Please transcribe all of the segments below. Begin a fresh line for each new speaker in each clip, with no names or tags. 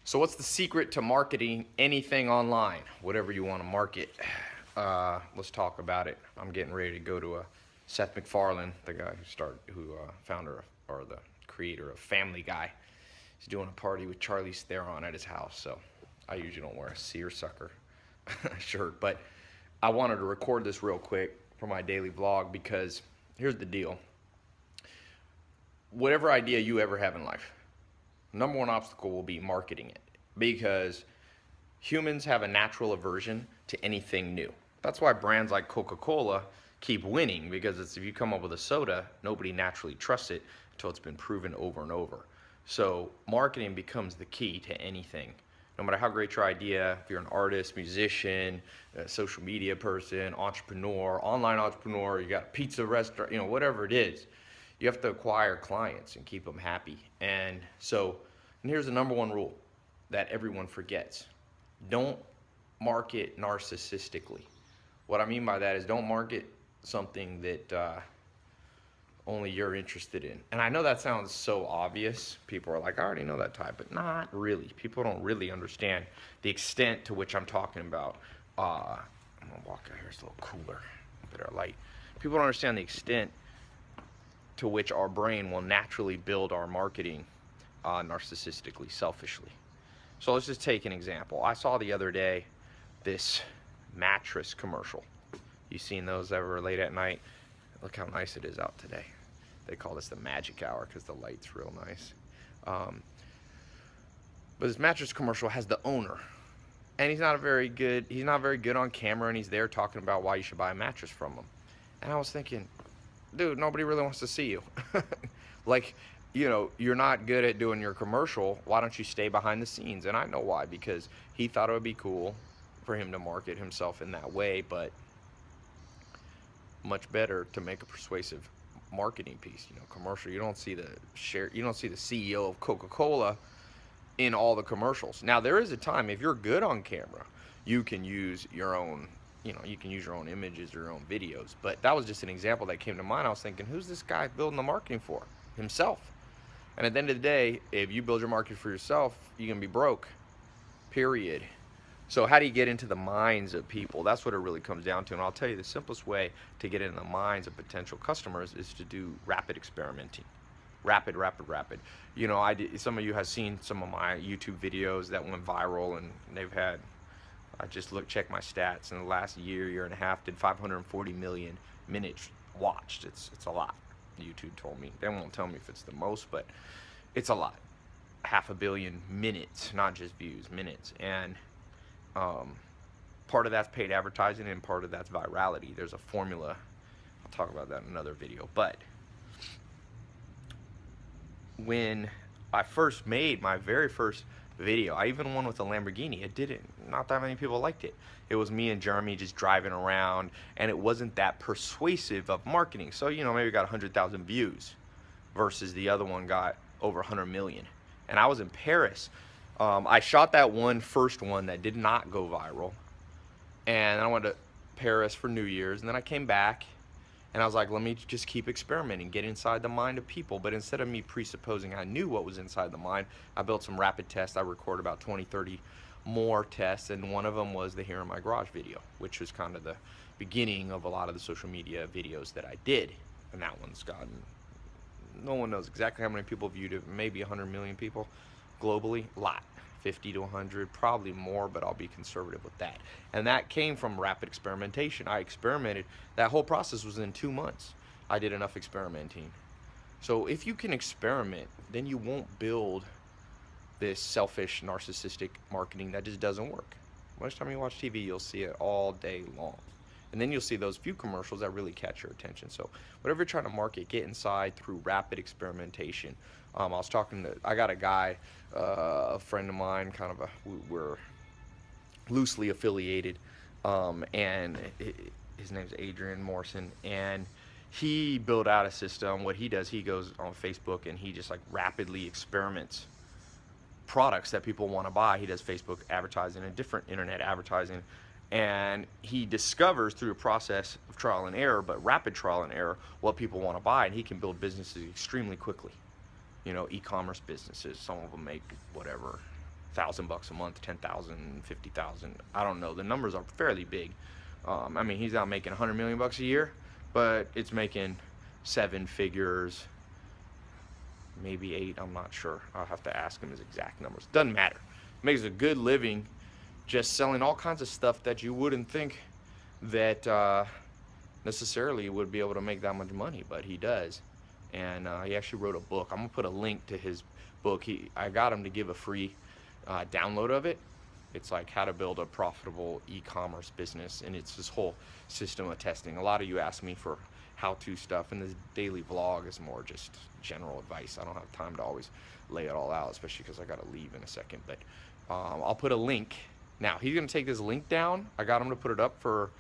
So what's the secret to marketing anything online? Whatever you want to market. Let's talk about it. I'm getting ready to go to a Seth MacFarlane, the guy founder of, or the creator of Family Guy. He's doing a party with Charlize Theron at his house. So I usually don't wear a seersucker shirt, but I wanted to record this real quick for my daily vlog because here's the deal. Whatever idea you ever have in life, number one obstacle will be marketing it, because humans have a natural aversion to anything new. That's why brands like Coca-Cola keep winning, because if you come up with a soda, nobody naturally trusts it until it's been proven over and over. So marketing becomes the key to anything. No matter how great your idea, if you're an artist, musician, a social media person, entrepreneur, online entrepreneur, you got a pizza restaurant, whatever it is, you have to acquire clients and keep them happy. And here's the number one rule that everyone forgets. Don't market narcissistically. What I mean by that is don't market something that only you're interested in. And I know that sounds so obvious. People are like, I already know that type, but not really. People don't really understand the extent to which I'm talking about. I'm gonna walk out here, it's a little cooler, better light. People don't understand the extent to which our brain will naturally build our marketing narcissistically, selfishly. So let's just take an example. I saw the other day this mattress commercial. You seen those ever late at night? Look how nice it is out today. They call this the magic hour because the light's real nice. But this mattress commercial has the owner, and he's not very good on camera, and he's there talking about why you should buy a mattress from him. And I was thinking, dude, nobody really wants to see you. Like, you're not good at doing your commercial. Why don't you stay behind the scenes? And I know why, because he thought it would be cool for him to market himself in that way, but much better to make a persuasive marketing piece, commercial. You don't see the CEO of Coca-Cola in all the commercials. Now, there is a time, if you're good on camera, you can use your own images, your own videos. But that was just an example that came to mind. I was thinking, who's this guy building the marketing for? Himself. And at the end of the day, if you build your market for yourself, you're gonna be broke, period. So how do you get into the minds of people? That's what it really comes down to. And I'll tell you, the simplest way to get into the minds of potential customers is to do rapid experimenting. Rapid. Some of you have seen some of my YouTube videos that went viral, and I just checked my stats. In the last year and a half, did 540 million minutes watched. It's a lot. YouTube told me. They won't tell me if it's the most, but it's a lot. 500 million minutes, not just views, minutes. And part of that's paid advertising, and part of that's virality. There's a formula. I'll talk about that in another video. But when I first made my very first video, I even won with a Lamborghini. Not that many people liked it. It was me and Jeremy just driving around, and it wasn't that persuasive of marketing. So, maybe got 100,000 views versus the other one got over 100 million. And I was in Paris. I shot that first one that did not go viral, and I went to Paris for New Year's, and then I came back, and I was like, let me just keep experimenting, get inside the mind of people. But instead of me presupposing I knew what was inside the mind, I built some rapid tests. I recorded about 20, 30 more tests, and one of them was the Here in My Garage video, which was kind of the beginning of a lot of the social media videos that I did. And that one's gotten, no one knows exactly how many people viewed it, maybe 100 million people globally, a lot. 50 to 100, probably more, but I'll be conservative with that. And that came from rapid experimentation. I experimented. That whole process was in 2 months. I did enough experimenting. So if you can experiment, then you won't build this selfish, narcissistic marketing that just doesn't work. Most time you watch TV, you'll see it all day long. And then you'll see those few commercials that really catch your attention. So whatever you're trying to market, get inside through rapid experimentation. I got a guy, a friend of mine, we're loosely affiliated, and his name's Adrian Morrison, and he built out a system. What he does, he goes on Facebook and he just rapidly experiments products that people want to buy. He does Facebook advertising and different internet advertising, and he discovers through a process of trial and error, but rapid trial and error, what people want to buy, and he can build businesses extremely quickly. E-commerce businesses, some of them make whatever, $1,000 a month, 10,000, 50,000. I don't know. The numbers are fairly big. I mean, he's not making 100 million bucks a year, but it's making 7 figures, maybe 8. I'm not sure. I'll have to ask him his exact numbers. Doesn't matter. Makes a good living just selling all kinds of stuff that you wouldn't think that necessarily would be able to make that much money, but he does. And he actually wrote a book. I'm gonna put a link to his book. I got him to give a free download of it. It's like how to build a profitable e-commerce business, and it's this whole system of testing. A lot of you ask me for how-to stuff, and this daily vlog is more just general advice. I don't have time to always lay it all out, especially because I gotta leave in a second. But I'll put a link. Now he's gonna take this link down. I got him to put it up for,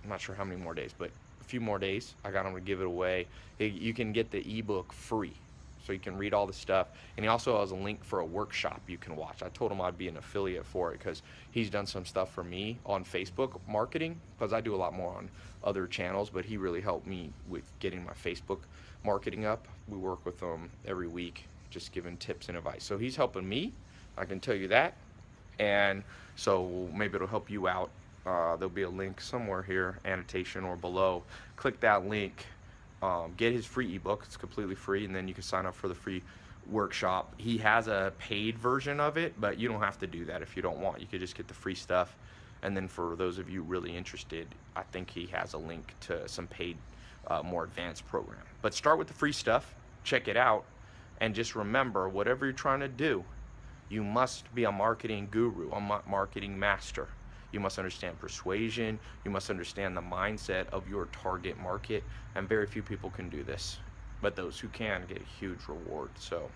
I'm not sure how many more days, but a few more days. I got him to give it away. You can get the ebook free, so you can read all the stuff. And he also has a link for a workshop you can watch. I told him I'd be an affiliate for it because he's done some stuff for me on Facebook marketing, because I do a lot more on other channels, but he really helped me with getting my Facebook marketing up. We work with him every week, just giving tips and advice. So he's helping me, I can tell you that. And so maybe it'll help you out. There'll be a link somewhere here, annotation or below. Click that link, get his free ebook. It's completely free, and then you can sign up for the free workshop. He has a paid version of it, but you don't have to do that if you don't want. You could just get the free stuff. And then for those of you really interested, I think he has a link to some paid, more advanced program. But start with the free stuff, check it out, and just remember, whatever you're trying to do, you must be a marketing guru, a marketing master. You must understand persuasion. You must understand the mindset of your target market. And very few people can do this. But those who can get a huge reward. So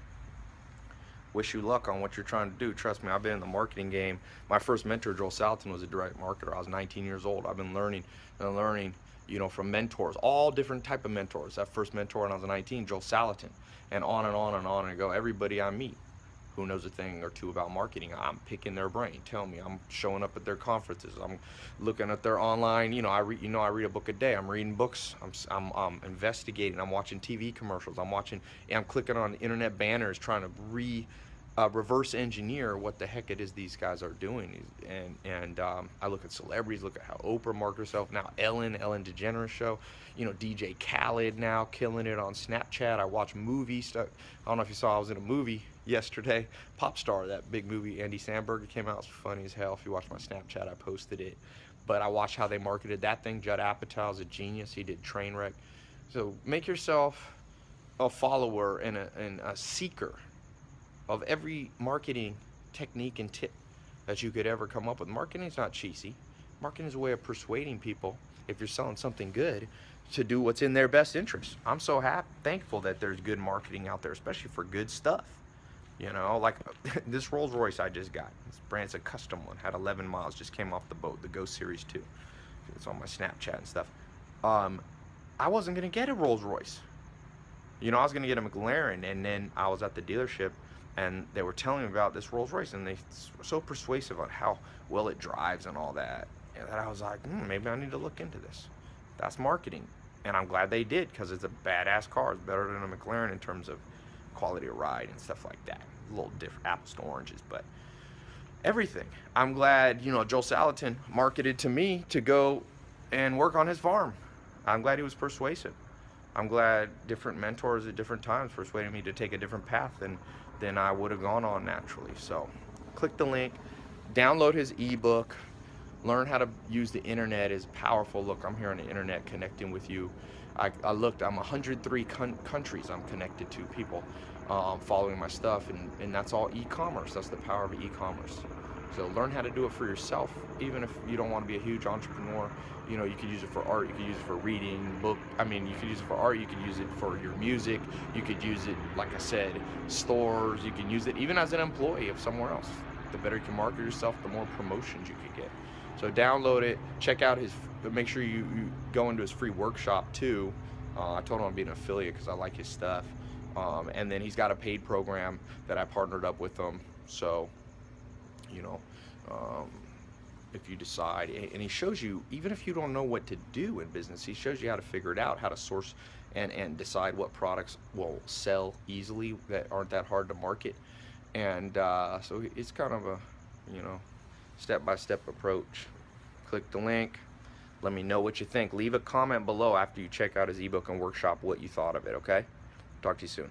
wish you luck on what you're trying to do. Trust me, I've been in the marketing game. My first mentor, Joel Salatin, was a direct marketer. I was 19 years old. I've been learning and learning, you know, from mentors, all different type of mentors. That first mentor when I was 19, Joel Salatin, and on and on and on and go. Everybody I meet who knows a thing or two about marketing, I'm picking their brain. Tell me, I'm showing up at their conferences. I'm looking at their online. You know, I read a book a day. I'm reading books. I'm investigating. I'm watching TV commercials. I'm clicking on internet banners trying to reverse engineer what the heck it is these guys are doing. And I look at celebrities. Look at how Oprah markets herself now. Ellen DeGeneres show. You know, DJ Khaled now killing it on Snapchat. I watch movie stuff. I don't know if you saw, I was in a movie yesterday, Pop Star, that big movie, Andy Samberg. It came out, it's funny as hell. If you watch my Snapchat, I posted it. But I watched how they marketed that thing. Judd Apatow is a genius. He did Trainwreck. So make yourself a follower and a seeker of every marketing technique and tip that you could ever come up with. Marketing is not cheesy. Marketing is a way of persuading people, if you're selling something good, to do what's in their best interest. I'm so thankful that there's good marketing out there, especially for good stuff. You know, like this Rolls Royce I just got. This brand's a custom one, had 11 miles, just came off the boat, the Go Series 2. It's on my Snapchat and stuff. I wasn't gonna get a Rolls Royce. You know, I was gonna get a McLaren, and then I was at the dealership and they were telling me about this Rolls Royce, and they were so persuasive on how well it drives and all that, and that I was like, maybe I need to look into this. That's marketing. And I'm glad they did, because it's a badass car. It's better than a McLaren in terms of quality of ride and stuff like that. A little different, apples to oranges, but everything. I'm glad, you know, Joel Salatin marketed to me to go and work on his farm. I'm glad he was persuasive. I'm glad different mentors at different times persuaded me to take a different path than I would have gone on naturally. So click the link, download his ebook, learn how to use the internet is powerful. Look, I'm here on the internet connecting with you. I looked, I'm 103 countries I'm connected to, people following my stuff, and that's all e-commerce. That's the power of e-commerce. So learn how to do it for yourself, even if you don't want to be a huge entrepreneur. You know, you could use it for art, you could use it for reading, book. I mean, you could use it for art, you could use it for your music, you could use it, like I said, stores, you can use it even as an employee of somewhere else. The better you can market yourself, the more promotions you could get. So download it, check out his, make sure you go into his free workshop too. I told him I'd be an affiliate because I like his stuff. And then he's got a paid program that I partnered up with him. So, you know, if you decide, and he shows you, even if you don't know what to do in business, he shows you how to figure it out, how to source and decide what products will sell easily that aren't that hard to market. And so it's kind of a, you know, step-by-step approach. Click the link. Let me know what you think. Leave a comment below after you check out his ebook and workshop what you thought of it, okay? Talk to you soon.